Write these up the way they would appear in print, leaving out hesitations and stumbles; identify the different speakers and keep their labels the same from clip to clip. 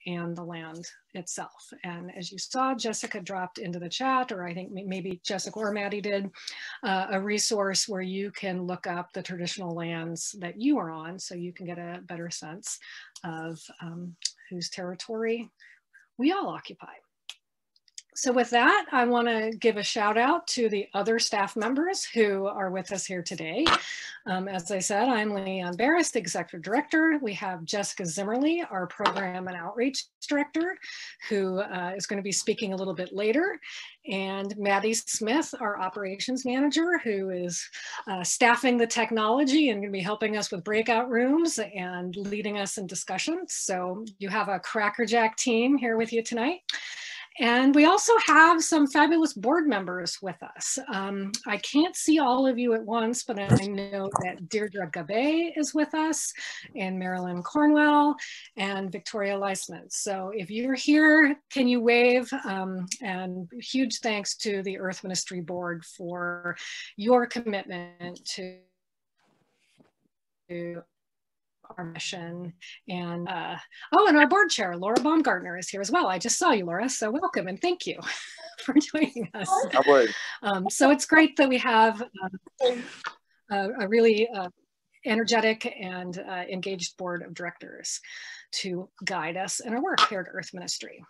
Speaker 1: and the land itself. And as you saw, Jessica dropped into the chat, or I think maybe Jessica or Maddie did, a resource where you can look up the traditional lands that you are on, so you can get a better sense of whose territory we all occupy. So with that, I want to give a shout out to the other staff members who are with us here today. As I said, I'm Leanne Barris, the Executive Director. We have Jessica Zimmerly, our Program and Outreach Director, who is going to be speaking a little bit later. And Maddie Smith, our Operations Manager, who is staffing the technology and going to be helping us with breakout rooms and leading us in discussions. So you have a crackerjack team here with you tonight. And we also have some fabulous board members with us. I can't see all of you at once, but I know that Deirdre Gabay is with us, and Marilyn Cornwell, and Victoria Leisman. So if you're here, can you wave? And huge thanks to the Earth Ministry Board for your commitment to our mission. And and our board chair, Laura Baumgartner, is here as well. I just saw you, Laura, so welcome and thank you for joining us. So it's great that we have a really energetic and engaged board of directors to guide us in our work here at Earth Ministry.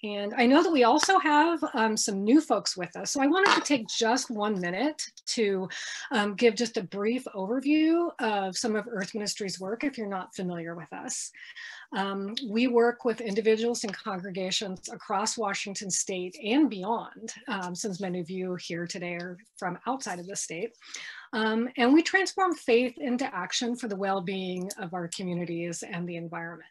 Speaker 1: And I know that we also have some new folks with us. So I wanted to take just 1 minute to give just a brief overview of some of Earth Ministry's work if you're not familiar with us. We work with individuals and congregations across Washington state and beyond, since many of you here today are from outside of the state. And we transform faith into action for the well-being of our communities and the environment.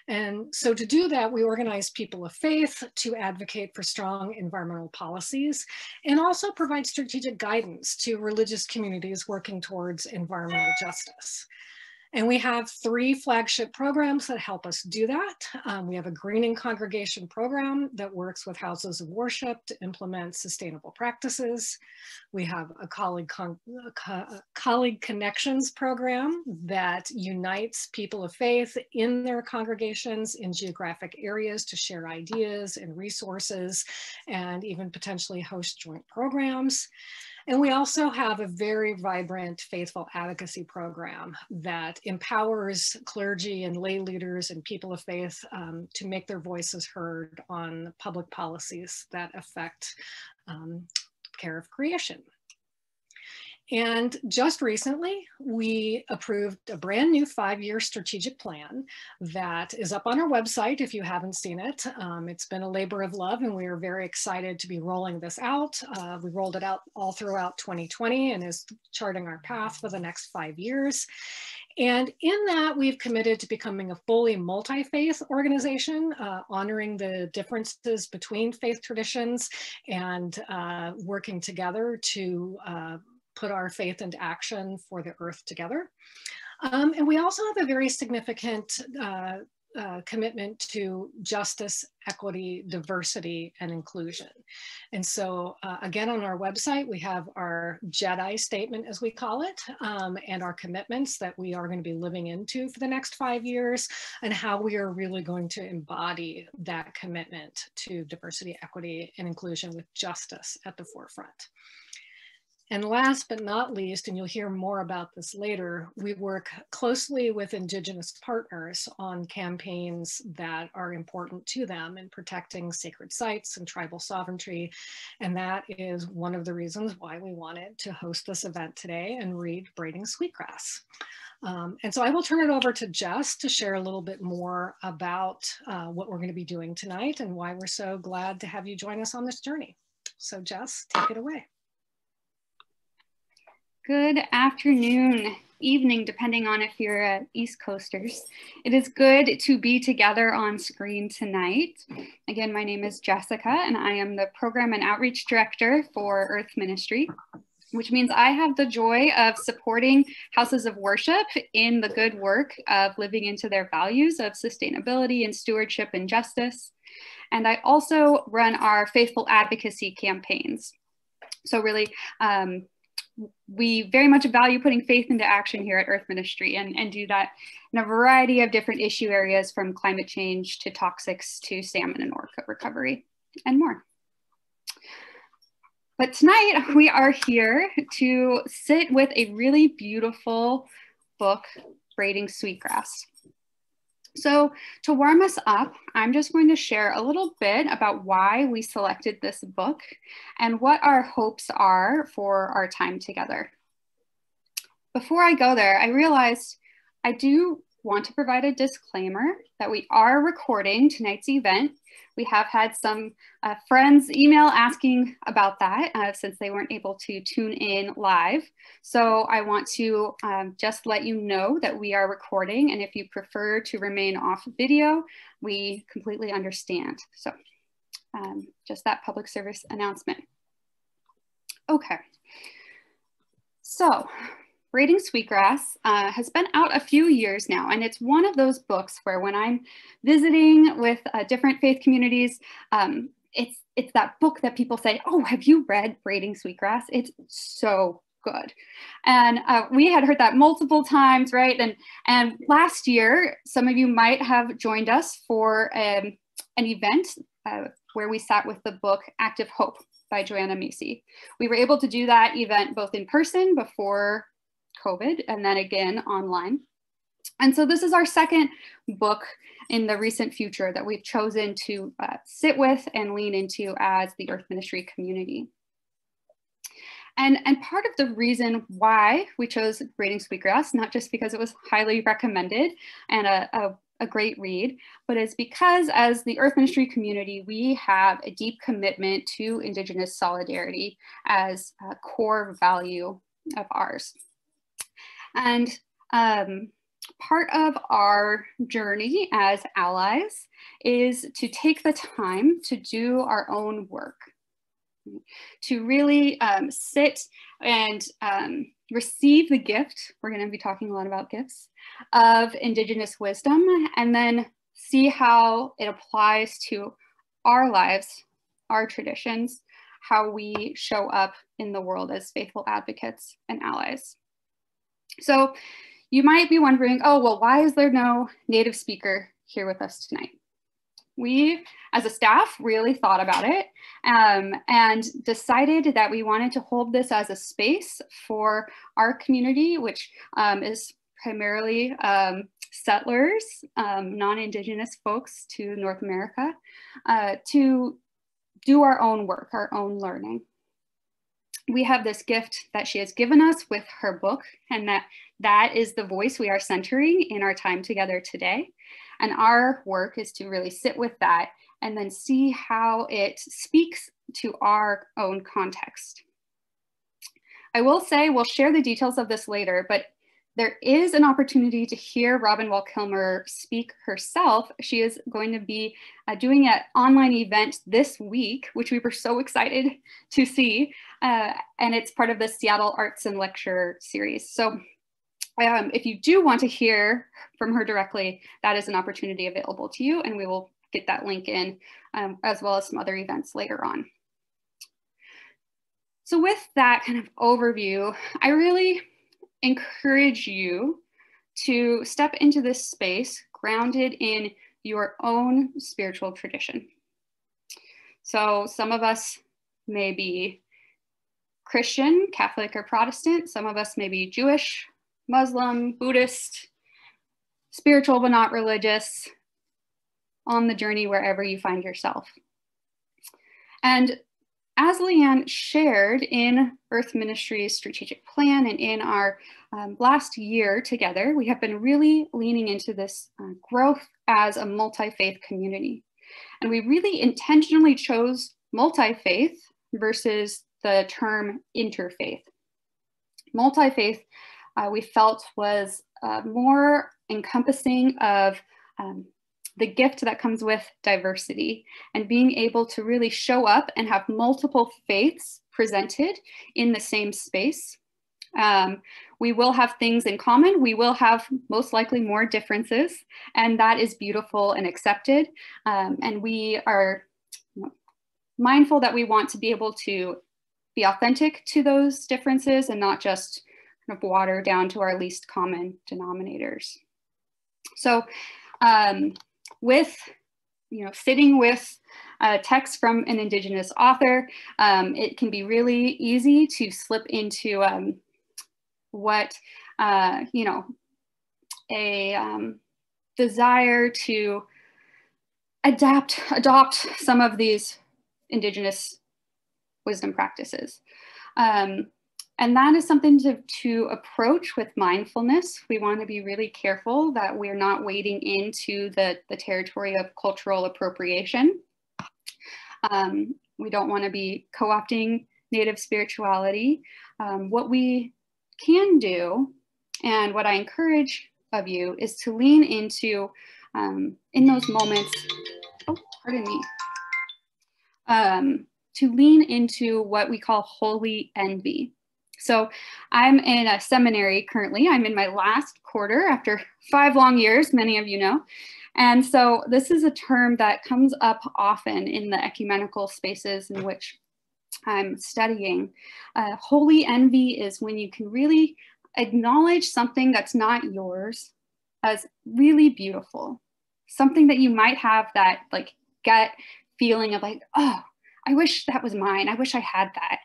Speaker 1: And so to do that, we organize people of faith to advocate for strong environmental policies and also provide strategic guidance to religious communities working towards environmental justice. And we have 3 flagship programs that help us do that. We have a greening congregation program that works with houses of worship to implement sustainable practices. We have a colleague connections program that unites people of faith in their congregations in geographic areas to share ideas and resources and even potentially host joint programs. And we also have a very vibrant faithful advocacy program that empowers clergy and lay leaders and people of faith to make their voices heard on public policies that affect care of creation. And just recently, we approved a brand new 5-year strategic plan that is up on our website if you haven't seen it. It's been a labor of love and we are very excited to be rolling this out. We rolled it out all throughout 2020 and is charting our path for the next 5 years. And in that, we've committed to becoming a fully multi-faith organization, honoring the differences between faith traditions and working together to put our faith into action for the earth together. And we also have a very significant commitment to justice, equity, diversity, and inclusion. And so again, on our website, we have our JEDI statement, as we call it, and our commitments that we are going to be living into for the next 5 years, and how we are really going to embody that commitment to diversity, equity, and inclusion with justice at the forefront. And last but not least, and you'll hear more about this later, we work closely with Indigenous partners on campaigns that are important to them in protecting sacred sites and tribal sovereignty. And that is one of the reasons why we wanted to host this event today and read Braiding Sweetgrass. And so I will turn it over to Jess to share a little bit more about what we're going to be doing tonight and why we're so glad to have you join us on this journey. So Jess, take it away.
Speaker 2: Good afternoon, evening, depending on if you're East Coasters. It is good to be together on screen tonight. Again, my name is Jessica and I am the Program and Outreach Director for Earth Ministry, which means I have the joy of supporting houses of worship in the good work of living into their values of sustainability and stewardship and justice. And I also run our faithful advocacy campaigns. So really, we very much value putting faith into action here at Earth Ministry, and do that in a variety of different issue areas, from climate change to toxics to salmon and orca recovery and more. But tonight we are here to sit with a really beautiful book, Braiding Sweetgrass. So to warm us up, I'm just going to share a little bit about why we selected this book and what our hopes are for our time together. Before I go there, I realized I do want to provide a disclaimer that we are recording tonight's event. We have had some friends email asking about that since they weren't able to tune in live. So I want to just let you know that we are recording, and if you prefer to remain off video, we completely understand. So just that public service announcement. Okay, so Braiding Sweetgrass has been out a few years now, and it's one of those books where when I'm visiting with different faith communities, it's that book that people say, oh, have you read Braiding Sweetgrass? It's so good. And we had heard that multiple times, right? And last year, some of you might have joined us for an event where we sat with the book Active Hope by Joanna Macy. We were able to do that event both in person before COVID, and then again online. And so this is our second book in the recent future that we've chosen to sit with and lean into as the Earth Ministry community. And part of the reason why we chose Braiding Sweetgrass, not just because it was highly recommended and a great read, but is because as the Earth Ministry community, we have a deep commitment to Indigenous solidarity as a core value of ours. And part of our journey as allies is to take the time to do our own work, to really sit and receive the gift, we're going to be talking a lot about gifts, of Indigenous wisdom, and then see how it applies to our lives, our traditions, how we show up in the world as faithful advocates and allies. So you might be wondering, oh, well, why is there no native speaker here with us tonight? We, as a staff, really thought about it and decided that we wanted to hold this as a space for our community, which is primarily settlers, non-Indigenous folks to North America, to do our own work, our own learning. We have this gift that she has given us with her book, and that is the voice we are centering in our time together today. And our work is to really sit with that and then see how it speaks to our own context. I will say we'll share the details of this later, but there is an opportunity to hear Robin Wall Kimmerer speak herself. She is going to be doing an online event this week, which we were so excited to see. And it's part of the Seattle Arts and Lecture series. So if you do want to hear from her directly, that is an opportunity available to you, and we will get that link in, as well as some other events later on. So with that kind of overview, I really encourage you to step into this space grounded in your own spiritual tradition. So some of us may be Christian, Catholic, or Protestant. Some of us may be Jewish, Muslim, Buddhist, spiritual but not religious, on the journey wherever you find yourself. And as Leanne shared in Earth Ministry's strategic plan and in our last year together, we have been really leaning into this growth as a multi-faith community. And we really intentionally chose multi-faith versus the term interfaith. Multi-faith, we felt, was more encompassing of the gift that comes with diversity and being able to really show up and have multiple faiths presented in the same space. We will have things in common. We will have most likely more differences, and that is beautiful and accepted. And we are mindful that we want to be able to be authentic to those differences and not just kind of water down to our least common denominators. So with, sitting with a text from an Indigenous author, it can be really easy to slip into a desire to adopt some of these Indigenous wisdom practices. And that is something to approach with mindfulness. We want to be really careful that we're not wading into the territory of cultural appropriation. We don't want to be co-opting Native spirituality. What we can do, and what I encourage of you, is to lean into, in those moments, to lean into what we call holy envy. So I'm in a seminary currently. I'm in my last quarter after 5 long years, many of you know. And so this is a term that comes up often in the ecumenical spaces in which I'm studying. Holy envy is when you can really acknowledge something that's not yours as really beautiful. Something that you might have that like gut feeling of like, oh, I wish that was mine. I wish I had that.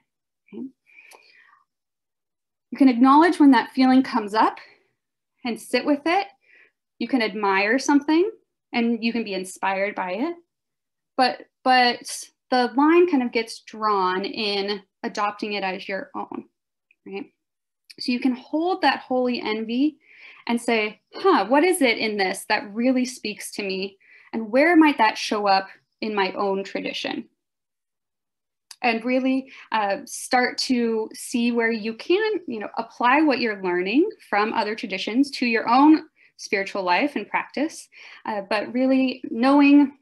Speaker 2: Okay? You can acknowledge when that feeling comes up and sit with it. You can admire something and you can be inspired by it. But the line kind of gets drawn in adopting it as your own, right? So you can hold that holy envy and say, what is it in this that really speaks to me? And where might that show up in my own tradition? And really start to see where you can, apply what you're learning from other traditions to your own spiritual life and practice, but really knowing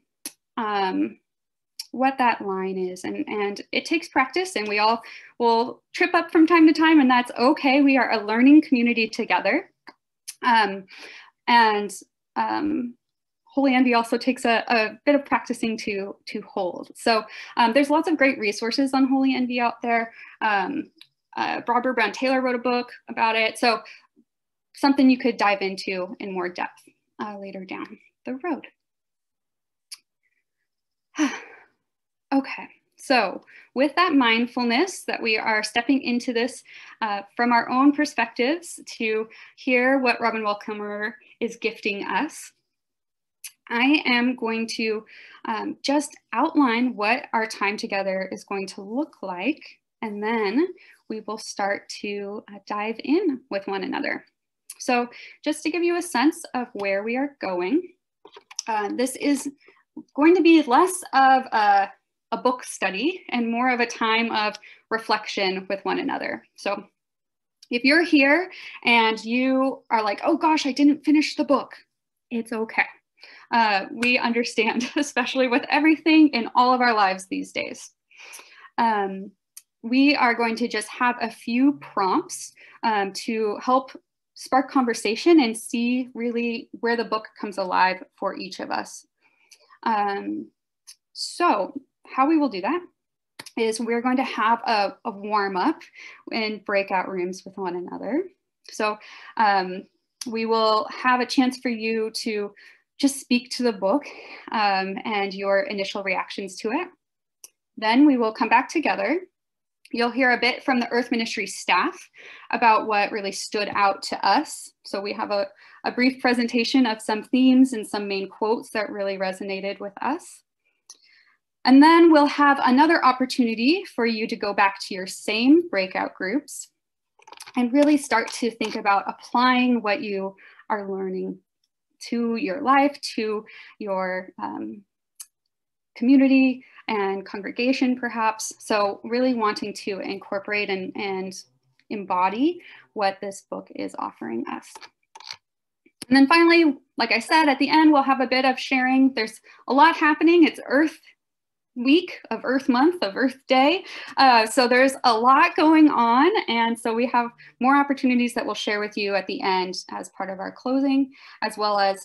Speaker 2: what that line is. And it takes practice, and we all will trip up from time to time, and that's okay. We are a learning community together. Holy envy also takes a bit of practicing to hold. So there's lots of great resources on holy envy out there. Robert Brown Taylor wrote a book about it. So something you could dive into in more depth later down the road. Okay, so with that mindfulness that we are stepping into this from our own perspectives to hear what Robin Wall Kimmerer is gifting us, I am going to just outline what our time together is going to look like, and then we will start to dive in with one another. So just to give you a sense of where we are going, this is going to be less of a book study and more of a time of reflection with one another. So if you're here and you are like, oh gosh, I didn't finish the book, it's okay. We understand, especially with everything in all of our lives these days. We are going to just have a few prompts to help spark conversation and see really where the book comes alive for each of us. So how we will do that is we're going to have a warm up in breakout rooms with one another. So we will have a chance for you to just speak to the book and your initial reactions to it. Then we will come back together. You'll hear a bit from the Earth Ministry staff about what really stood out to us. So we have a brief presentation of some themes and some main quotes that really resonated with us. And then we'll have another opportunity for you to go back to your same breakout groups and really start to think about applying what you are learning to your life, to your community and congregation perhaps. So really wanting to incorporate and embody what this book is offering us. And then finally, like I said, at the end, we'll have a bit of sharing. There's a lot happening. It's Earth Week of Earth Month of Earth Day. So there's a lot going on. And so we have more opportunities that we'll share with you at the end as part of our closing, as well as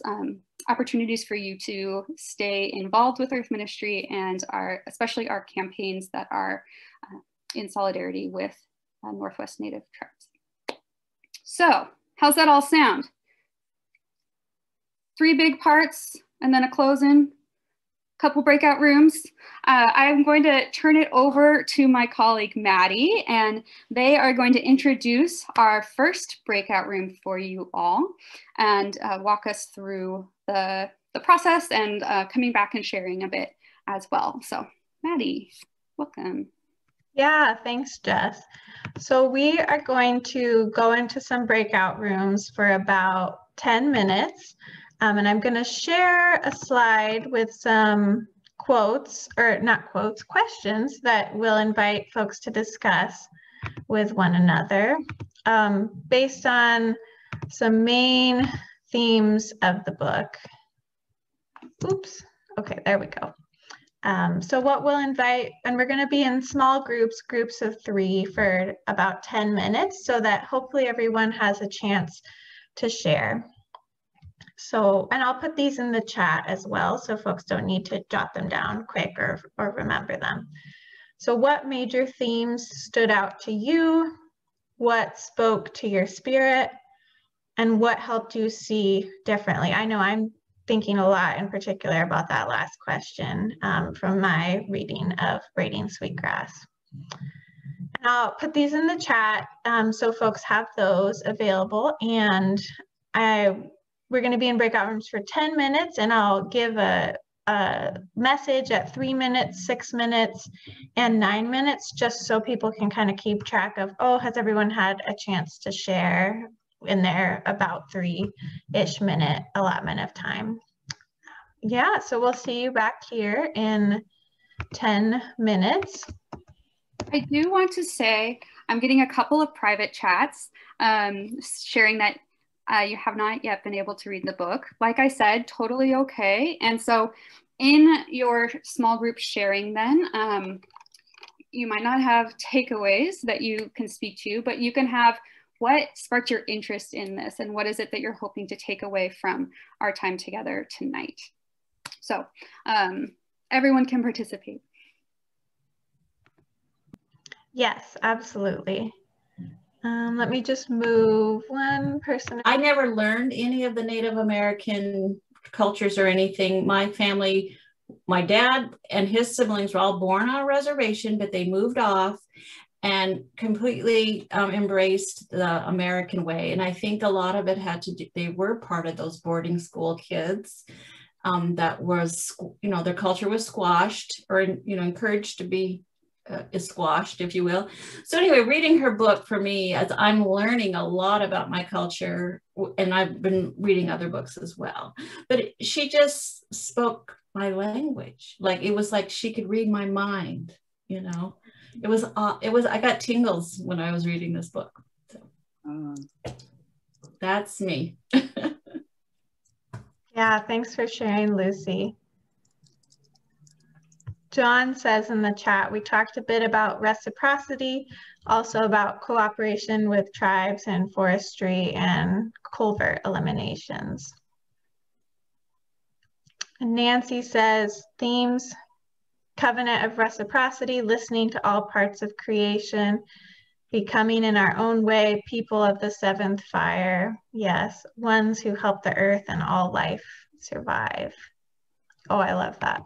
Speaker 2: opportunities for you to stay involved with Earth Ministry and especially our campaigns that are in solidarity with Northwest Native tribes. So how's that all sound? 3 big parts and then a close-in, couple breakout rooms. I'm going to turn it over to my colleague Maddie, and they are going to introduce our first breakout room for you all and walk us through the process and coming back and sharing a bit as well. So Maddie, welcome.
Speaker 3: Yeah, thanks, Jess. So we are going to go into some breakout rooms for about 10 minutes. And I'm going to share a slide with some quotes, or not quotes, questions that we'll invite folks to discuss with one another based on some main themes of the book. Oops. Okay, there we go. So what we'll invite, and we're going to be in small groups of 3 for about 10 minutes so that hopefully everyone has a chance to share. So, and I'll put these in the chat as well, so folks don't need to jot them down quick or remember them. So what major themes stood out to you? What spoke to your spirit? And what helped you see differently? I know I'm thinking a lot in particular about that last question from my reading of Braiding Sweetgrass. And I'll put these in the chat so folks have those available. And we're going to be in breakout rooms for 10 minutes, and I'll give a message at 3 minutes, 6 minutes, and 9 minutes, just so people can kind of keep track of, oh, has everyone had a chance to share in their about 3-ish minute allotment of time. Yeah, so we'll see you back here in 10 minutes.
Speaker 2: I do want to say I'm getting a couple of private chats sharing that you have not yet been able to read the book. Like I said, totally okay. And so in your small group sharing then, you might not have takeaways that you can speak to, but you can have what sparked your interest in this and what is it that you're hoping to take away from our time together tonight. So everyone can participate.
Speaker 3: Yes, absolutely. Let me just move one person.
Speaker 4: I never learned any of the Native American cultures or anything. My family, my dad and his siblings were all born on a reservation, but they moved off and completely embraced the American way. And I think a lot of it had to do, they were part of those boarding school kids that was, you know, their culture was squashed or, you know, encouraged to be is squashed, if you will. So anyway, reading her book for me, as I'm learning a lot about my culture, and I've been reading other books as well, but she just spoke my language. Like, it was like she could read my mind, you know. It was, I got tingles when I was reading this book. So that's me.
Speaker 3: Yeah, thanks for sharing, Lucy. John says in the chat, we talked a bit about reciprocity, also about cooperation with tribes and forestry and culvert eliminations. And Nancy says, themes, covenant of reciprocity, listening to all parts of creation, becoming in our own way people of the seventh fire. Yes, ones who help the earth and all life survive. Oh, I love that.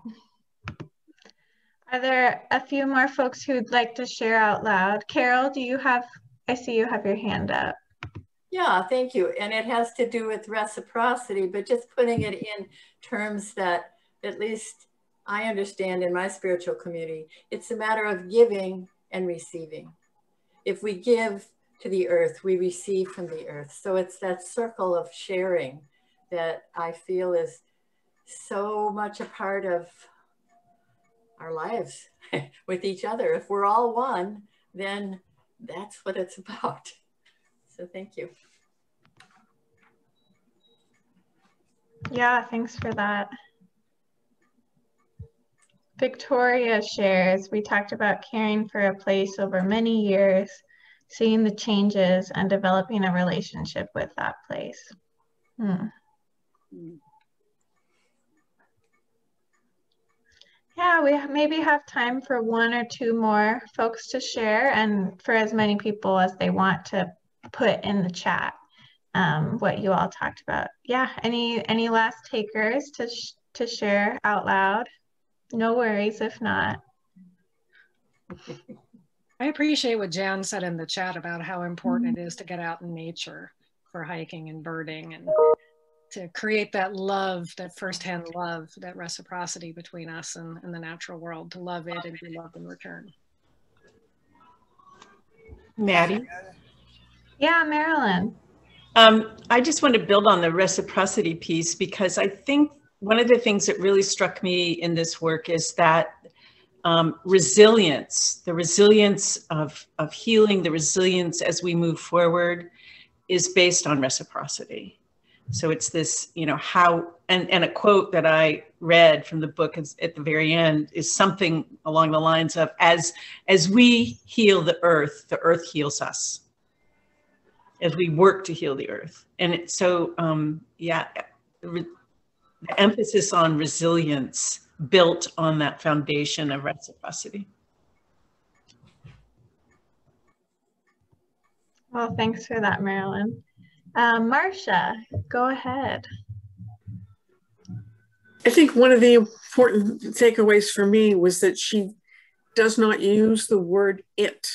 Speaker 3: Are there a few more folks who'd like to share out loud? Carol, do you have, I see you have your hand up.
Speaker 5: Yeah, thank you. And it has to do with reciprocity, but just putting it in terms that at least I understand in my spiritual community. It's a matter of giving and receiving. If we give to the earth, we receive from the earth. So it's that circle of sharing that I feel is so much a part of our lives with each other. If we're all one, then that's what it's about. So thank you.
Speaker 3: Yeah, thanks for that. Victoria shares, we talked about caring for a place over many years, seeing the changes and developing a relationship with that place. Yeah, we maybe have time for one or two more folks to share, and for as many people as they want to put in the chat what you all talked about. Yeah, any last takers to share out loud? No worries if not.
Speaker 1: I appreciate what Jan said in the chat about how important it is to get out in nature for hiking and birding, and to create that love, that firsthand love, that reciprocity between us and the natural world, to love it and be loved in return.
Speaker 6: Maddie?
Speaker 3: Yeah, Marilyn.
Speaker 6: I just want to build on the reciprocity piece, because I think one of the things that really struck me in this work is that resilience, the resilience of healing, the resilience as we move forward is based on reciprocity. So it's this, you know, how, and a quote that I read from the book at the very end is something along the lines of, as we heal the earth heals us. As we work to heal the earth. And it's so, yeah, the emphasis on resilience built on that foundation of reciprocity.
Speaker 3: Well, thanks for that, Marilyn. Marcia, go ahead.
Speaker 7: I think one of the important takeaways for me was that she does not use the word it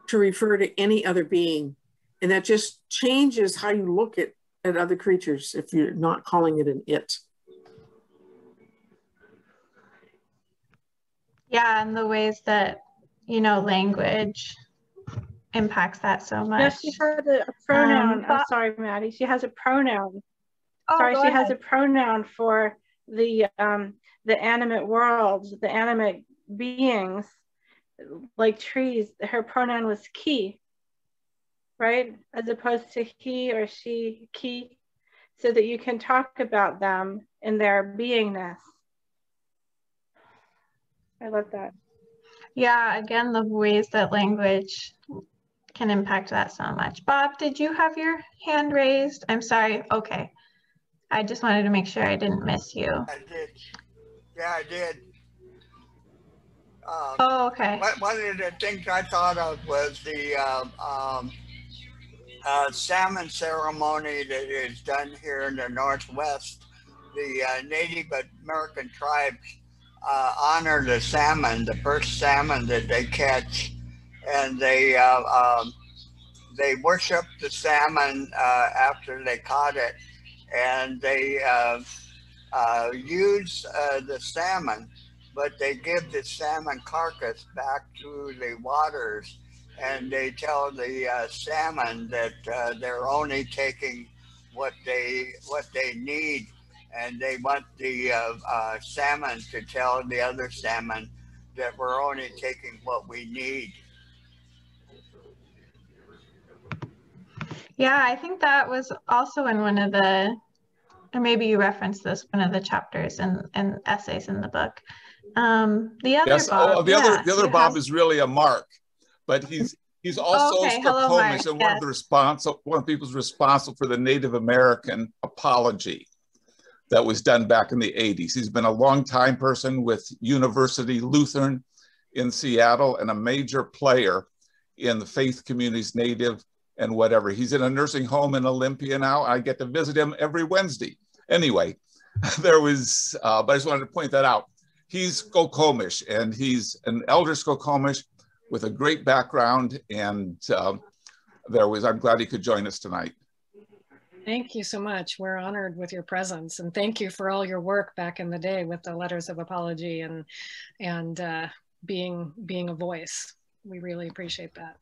Speaker 7: to refer to any other being. And that just changes how you look at other creatures if you're not calling it an it.
Speaker 3: Yeah, and the ways that, you know, language impacts that so much.
Speaker 8: Yes, she has a pronoun. I'm sorry, Maddie. She has a pronoun.
Speaker 3: Oh,
Speaker 8: sorry, she
Speaker 3: ahead.
Speaker 8: has a pronoun for the animate world, the animate beings, like trees. Her pronoun was ki, right? As opposed to he or she, ki, so that you can talk about them in their beingness. I love that.
Speaker 3: Yeah, again, the ways that language can impact that so much. Bob, did you have your hand raised? I'm sorry. Okay. I just wanted to make sure I didn't miss you.
Speaker 9: I did. Yeah, I did.
Speaker 3: Oh, okay.
Speaker 9: One of the things I thought of was the salmon ceremony that is done here in the Northwest. The Native American tribes honor the salmon, the first salmon that they catch, and they worship the salmon after they caught it, and they use the salmon, but they give the salmon carcass back to the waters, and they tell the salmon that they're only taking what they need, and they want the salmon to tell the other salmon that we're only taking what we need.
Speaker 3: Yeah, I think that was also in one of the, or maybe you referenced this, one of the chapters and essays in the book. The other
Speaker 10: yes,
Speaker 3: Bob,
Speaker 10: the other Bob is really a Mark, but he's also Skokomish and one of the people's responsible for the Native American apology that was done back in the 80s. He's been a long-time person with University Lutheran in Seattle and a major player in the faith communities, Native and whatever. He's in a nursing home in Olympia now. I get to visit him every Wednesday. Anyway, there was, but I just wanted to point that out. He's Skokomish, and he's an elder Skokomish with a great background, and I'm glad he could join us tonight.
Speaker 1: Thank you so much. We're honored with your presence, and thank you for all your work back in the day with the letters of apology and being a voice. We really appreciate that.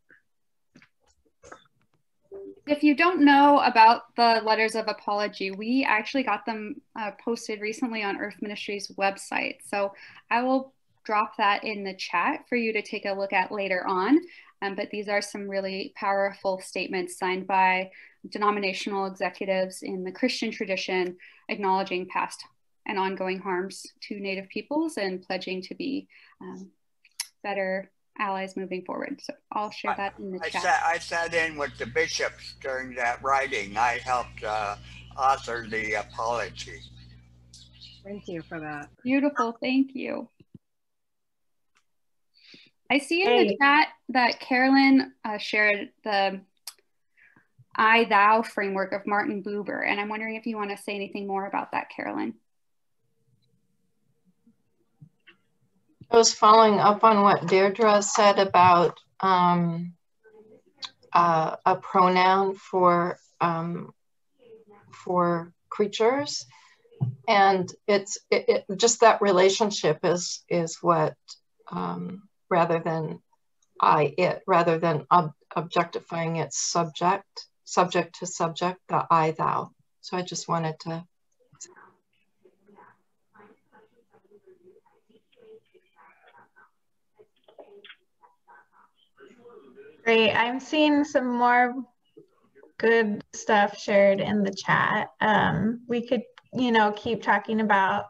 Speaker 2: If you don't know about the letters of apology, we actually got them posted recently on Earth Ministries website. So I will drop that in the chat for you to take a look at later on. But these are some really powerful statements signed by denominational executives in the Christian tradition, acknowledging past and ongoing harms to Native peoples and pledging to be better allies moving forward. So I'll share that in the chat.
Speaker 9: I sat in with the bishops during that writing. I helped author the apology.
Speaker 1: Thank you for that.
Speaker 2: Beautiful, thank you. I see in the chat that Carolyn shared the I-thou framework of Martin Buber, and I'm wondering if you want to say anything more about that, Carolyn.
Speaker 3: I was following up on what Deirdre said about a pronoun for creatures, and it's just that relationship is what rather than rather than objectifying its subject to subject, the I thou. So I just wanted to. Great. I'm seeing some more good stuff shared in the chat. We could, keep talking about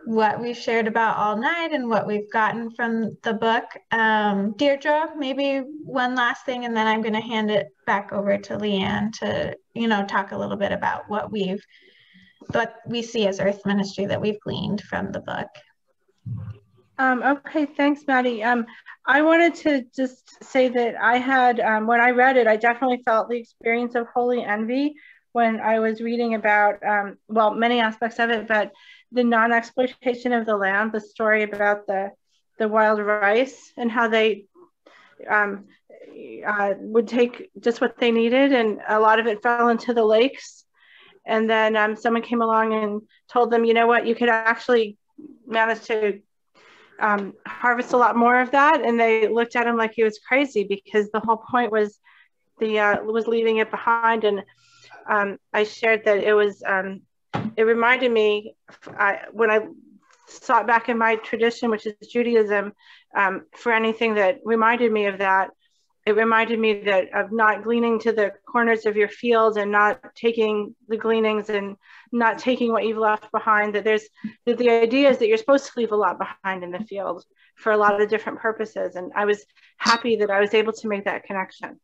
Speaker 3: what we've shared about all night and what we've gotten from the book. Deirdre, maybe one last thing, and then I'm going to hand it back over to Leanne to, talk a little bit about what we see as Earth Ministry that we've gleaned from the book.
Speaker 8: Okay, thanks, Maddie. I wanted to just say that I had, when I read it, I definitely felt the experience of holy envy when I was reading about, well, many aspects of it, but the non-exploitation of the land, the story about the wild rice and how they would take just what they needed, and a lot of it fell into the lakes. And then someone came along and told them, you know what, you could actually manage to harvest a lot more of that. And they looked at him like he was crazy, because the whole point was was leaving it behind. And I shared that it was, it reminded me, when I sought back in my tradition, which is Judaism, for anything that reminded me of that, it reminded me that of not gleaning to the corners of your fields and not taking the gleanings and not taking what you've left behind, that the idea is that you're supposed to leave a lot behind in the field for a lot of different purposes. And I was happy that I was able to make that connection.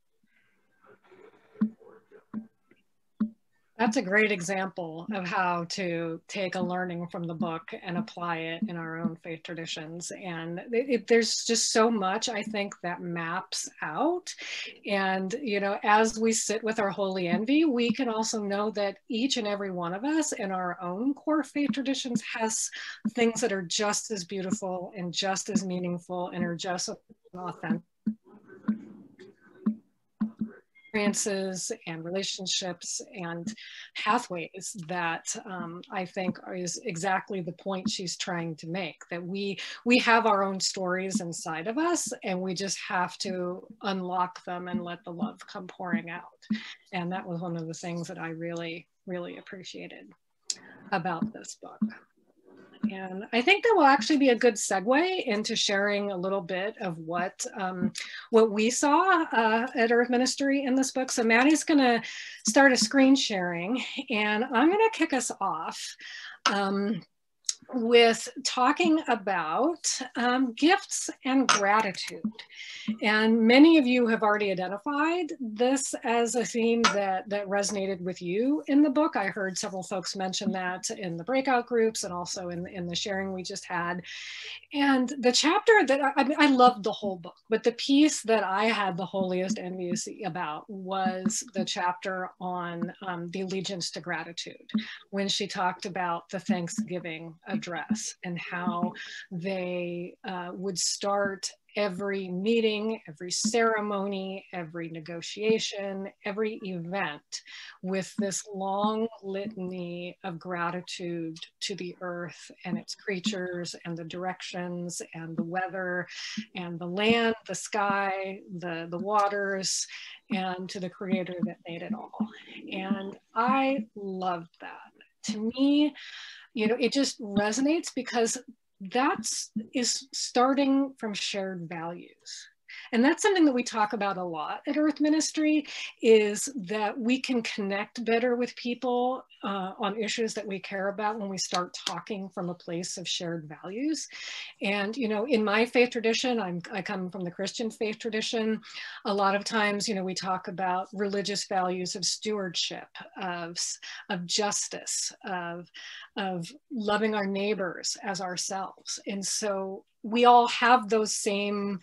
Speaker 1: That's a great example of how to take a learning from the book and apply it in our own faith traditions. And there's just so much, I think, that maps out. And, as we sit with our holy envy, we can also know that each and every one of us in our own core faith traditions has things that are just as beautiful and just as meaningful and are just authentic experiences and relationships and pathways that I think is exactly the point she's trying to make, that we have our own stories inside of us, and we just have to unlock them and let the love come pouring out. And that was one of the things that I really, really appreciated about this book. And I think that will actually be a good segue into sharing a little bit of what we saw at Earth Ministry in this book. So Maddie's going to start a screen sharing, and I'm going to kick us off with talking about gifts and gratitude. And many of you have already identified this as a theme that resonated with you in the book. I heard several folks mention that in the breakout groups and also in the sharing we just had. And the chapter that I loved the whole book, but the piece that I had the holiest envious about was the chapter on the allegiance to gratitude, when she talked about the Thanksgiving address and how they would start every meeting, every ceremony, every negotiation, every event with this long litany of gratitude to the earth and its creatures and the directions and the weather and the land, the sky, the waters, and to the creator that made it all. And I loved that. To me, it just resonates because is starting from shared values. And that's something that we talk about a lot at Earth Ministry, is that we can connect better with people on issues that we care about when we start talking from a place of shared values. And, you know, in my faith tradition, I come from the Christian faith tradition. A lot of times, you know, we talk about religious values of stewardship, of justice, of loving our neighbors as ourselves. And so we all have those same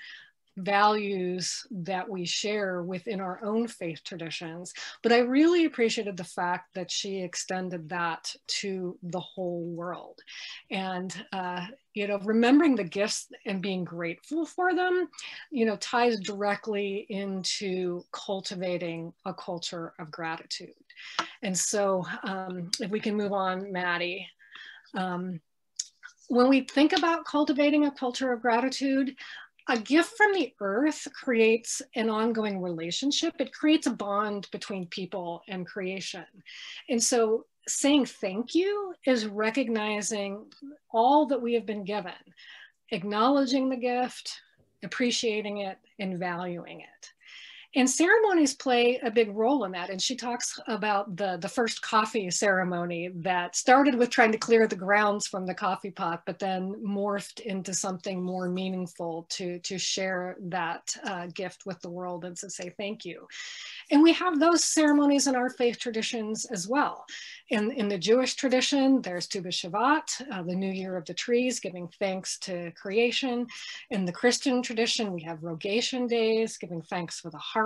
Speaker 1: values that we share within our own faith traditions. But I really appreciated the fact that she extended that to the whole world. And, you know, remembering the gifts and being grateful for them, you know, ties directly into cultivating a culture of gratitude. And so if we can move on, Maddie. When we think about cultivating a culture of gratitude, a gift from the earth creates an ongoing relationship. It creates a bond between people and creation. And so saying thank you is recognizing all that we have been given, acknowledging the gift, appreciating it, and valuing it. And ceremonies play a big role in that. And she talks about the first coffee ceremony that started with trying to clear the grounds from the coffee pot, but then morphed into something more meaningful to share that gift with the world and to say thank you. And we have those ceremonies in our faith traditions as well. In the Jewish tradition, there's Tu B'Shavat, the New Year of the Trees, giving thanks to creation. In the Christian tradition, we have Rogation Days, giving thanks for the harvest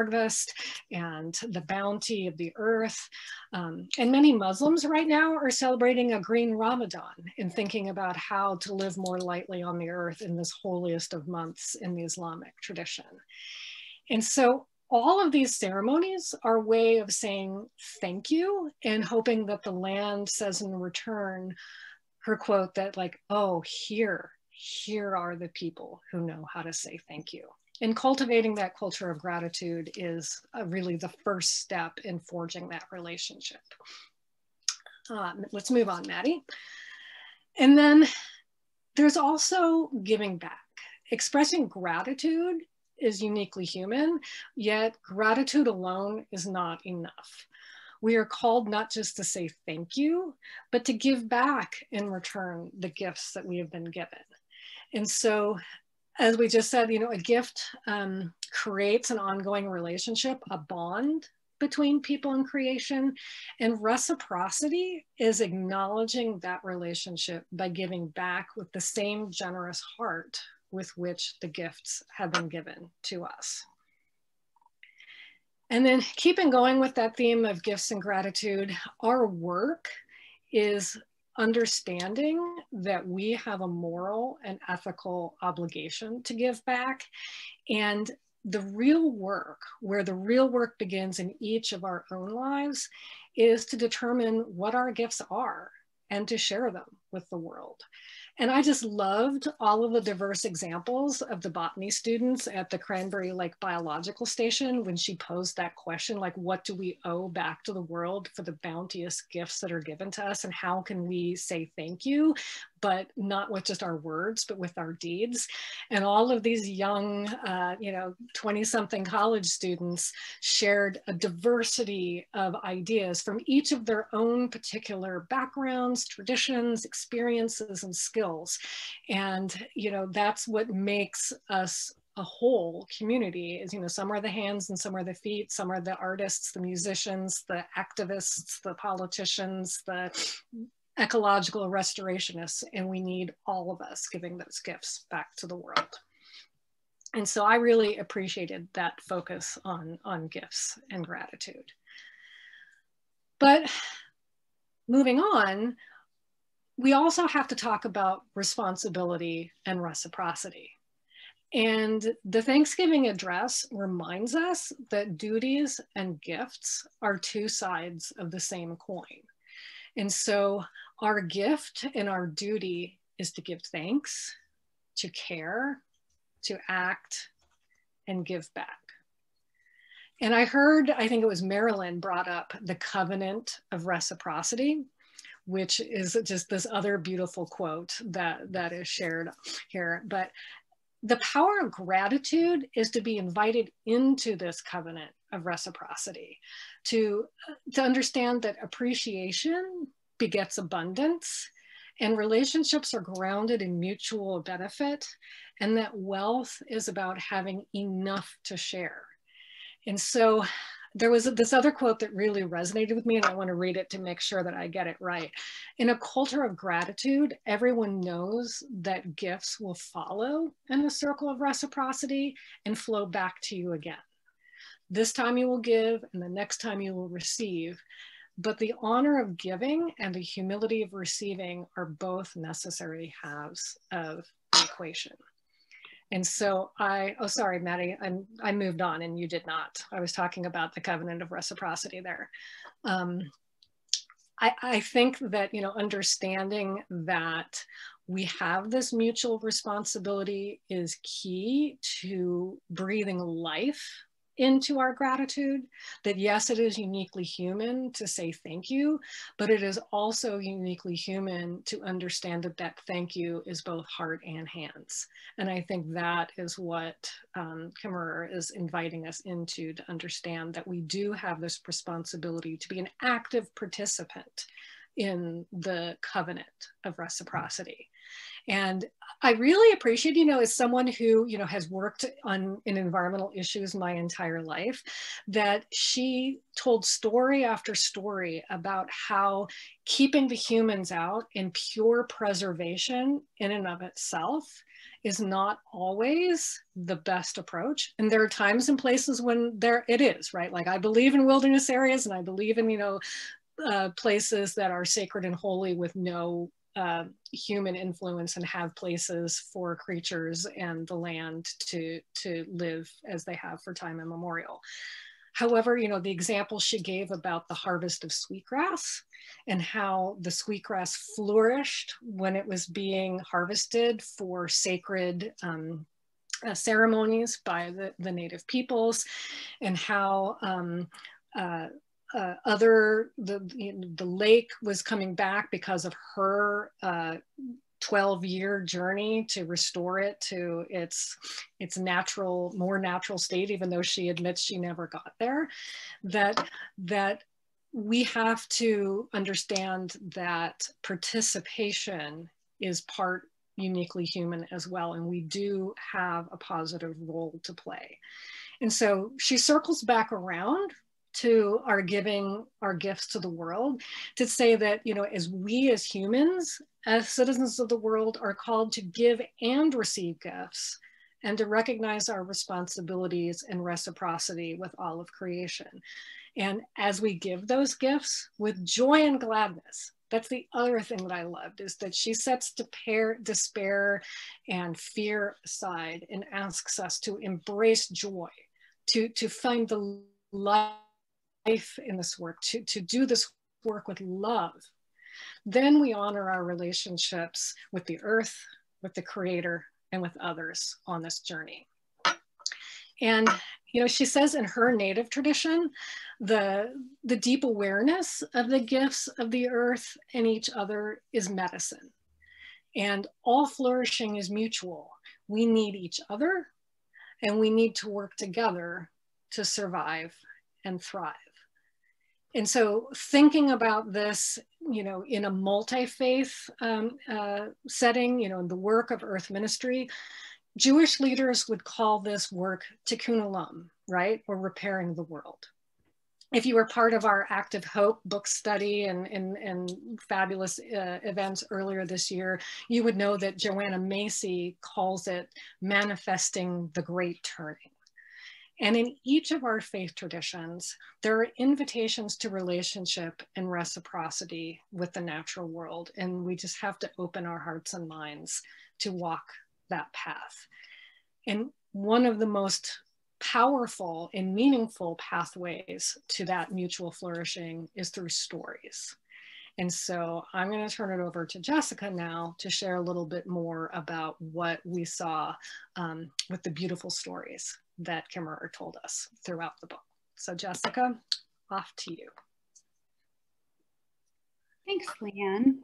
Speaker 1: and the bounty of the earth. And many Muslims right now are celebrating a green Ramadan and thinking about how to live more lightly on the earth in this holiest of months in the Islamic tradition. And so all of these ceremonies are a way of saying thank you and hoping that the land says in return her quote that like, oh, here are the people who know how to say thank you. And cultivating that culture of gratitude is really the first step in forging that relationship. Let's move on, Maddie. And then there's also giving back. Expressing gratitude is uniquely human, yet gratitude alone is not enough. We are called not just to say thank you, but to give back in return the gifts that we have been given. And so, as we just said, you know, a gift creates an ongoing relationship, a bond between people and creation. And reciprocity is acknowledging that relationship by giving back with the same generous heart with which the gifts have been given to us. And then keeping going with that theme of gifts and gratitude, our work is understanding that we have a moral and ethical obligation to give back. And the real work, where the real work begins in each of our own lives, is to determine what our gifts are and to share them with the world. And I just loved all of the diverse examples of the botany students at the Cranberry Lake Biological Station when she posed that question, like, what do we owe back to the world for the bounteous gifts that are given to us? And how can we say thank you, but not with just our words, but with our deeds? And all of these young, 20-something college students shared a diversity of ideas from each of their own particular backgrounds, traditions, experiences, and skills. And, you know, that's what makes us a whole community is, you know, some are the hands and some are the feet, some are the artists, the musicians, the activists, the politicians, the ecological restorationists, and we need all of us giving those gifts back to the world. And so I really appreciated that focus on gifts and gratitude. But moving on, we also have to talk about responsibility and reciprocity. And the Thanksgiving address reminds us that duties and gifts are two sides of the same coin. And so our gift and our duty is to give thanks, to care, to act, and give back. And I heard, I think it was Marilyn brought up the covenant of reciprocity, which is just this other beautiful quote that is shared here. But the power of gratitude is to be invited into this covenant of reciprocity, to understand that appreciation begets abundance, and relationships are grounded in mutual benefit, and that wealth is about having enough to share. And so there was this other quote that really resonated with me, and I want to read it to make sure that I get it right. In a culture of gratitude, everyone knows that gifts will follow in a circle of reciprocity and flow back to you again. This time you will give, and the next time you will receive. But the honor of giving and the humility of receiving are both necessary halves of the equation. And so oh, sorry, Maddie, I moved on and you did not. I was talking about the covenant of reciprocity there. I think that, you know, understanding that we have this mutual responsibility is key to breathing life into our gratitude. That yes, it is uniquely human to say thank you, but it is also uniquely human to understand that that thank you is both heart and hands. And I think that is what Kimmerer is inviting us into, to understand that we do have this responsibility to be an active participant in the covenant of reciprocity. And I really appreciate, you know, as someone who, you know, has worked in environmental issues my entire life, that she told story after story about how keeping the humans out in pure preservation in and of itself is not always the best approach. And there are times and places when it is, right? Like I believe in wilderness areas, and I believe in, you know, places that are sacred and holy with no human influence, and have places for creatures and the land to live as they have for time immemorial. However, you know, the example she gave about the harvest of sweetgrass and how the sweetgrass flourished when it was being harvested for sacred ceremonies by the native peoples, and how the lake was coming back because of her 12-year journey to restore it to its more natural state, even though she admits she never got there. That we have to understand that participation is part uniquely human as well, and we do have a positive role to play. And so she circles back around to our giving our gifts to the world, to say that, you know, as we as humans, as citizens of the world, are called to give and receive gifts, and to recognize our responsibilities and reciprocity with all of creation. And as we give those gifts with joy and gladness, that's the other thing that I loved, is that she sets despair and fear aside and asks us to embrace joy, to find the life in this work, to do this work with love. Then we honor our relationships with the earth, with the creator, and with others on this journey. And, you know, she says in her native tradition, the deep awareness of the gifts of the earth and each other is medicine. And all flourishing is mutual. We need each other, and we need to work together to survive and thrive. And so thinking about this, you know, in a multi-faith setting, you know, in the work of Earth Ministry, Jewish leaders would call this work tikkun olam, right? Or repairing the world. If you were part of our Active Hope book study and fabulous events earlier this year, you would know that Joanna Macy calls it manifesting the great turning. And in each of our faith traditions, there are invitations to relationship and reciprocity with the natural world. And we just have to open our hearts and minds to walk that path. And one of the most powerful and meaningful pathways to that mutual flourishing is through stories. And so I'm going to turn it over to Jessica now to share a little bit more about what we saw with the beautiful stories that Kimmerer told us throughout the book. So Jessica, off to you.
Speaker 2: Thanks, Leanne.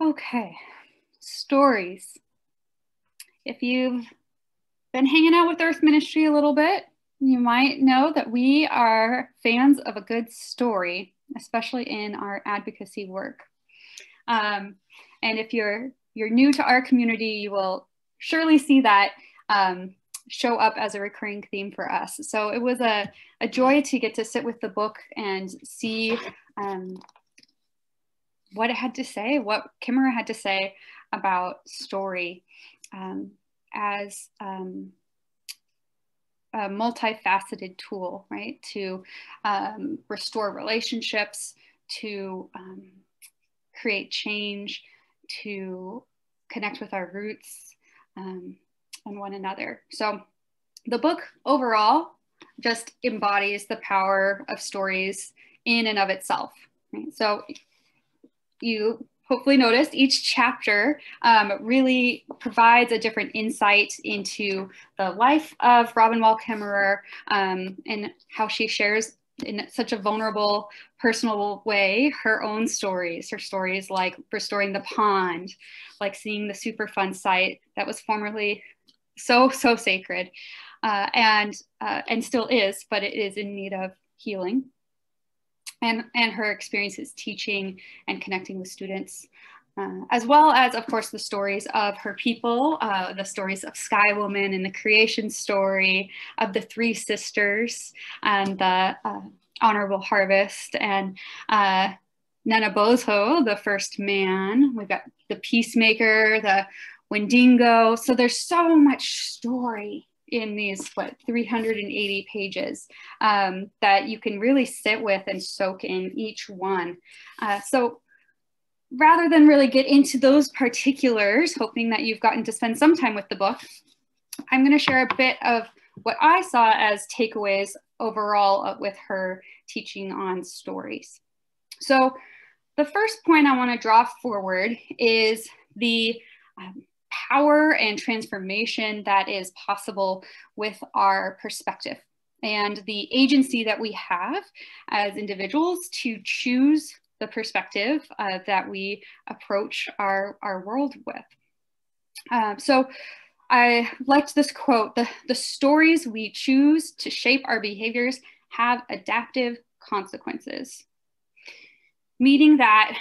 Speaker 2: Okay, stories. if you've been hanging out with Earth Ministry a little bit, you might know that we are fans of a good story, especially in our advocacy work. And if you're new to our community, you will surely see that show up as a recurring theme for us. So it was a joy to get to sit with the book and see what it had to say, what Kimmerer had to say about story as a multifaceted tool, right? To restore relationships, to create change, to connect with our roots and one another. So the book overall just embodies the power of stories in and of itself, right? So you hopefully noticed each chapter really provides a different insight into the life of Robin Wall Kimmerer and how she shares in such a vulnerable, personal way her own stories, her stories like restoring the pond, like seeing the Superfund site that was formerly so sacred and still is, but it is in need of healing. And her experiences teaching and connecting with students, as well as, of course, the stories of her people, the stories of Sky Woman and the creation story of the three sisters and the honorable harvest and Nanabozo, the first man. We've got the peacemaker, the Wendigo. So there's so much story in these, 380 pages that you can really sit with and soak in each one. So rather than really get into those particulars, hoping that you've gotten to spend some time with the book, I'm going to share a bit of what I saw as takeaways overall with her teaching on stories. So the first point I want to draw forward is the power and transformation that is possible with our perspective and the agency that we have as individuals to choose the perspective that we approach our world with. So I liked this quote: the stories we choose to shape our behaviors have adaptive consequences. Meaning that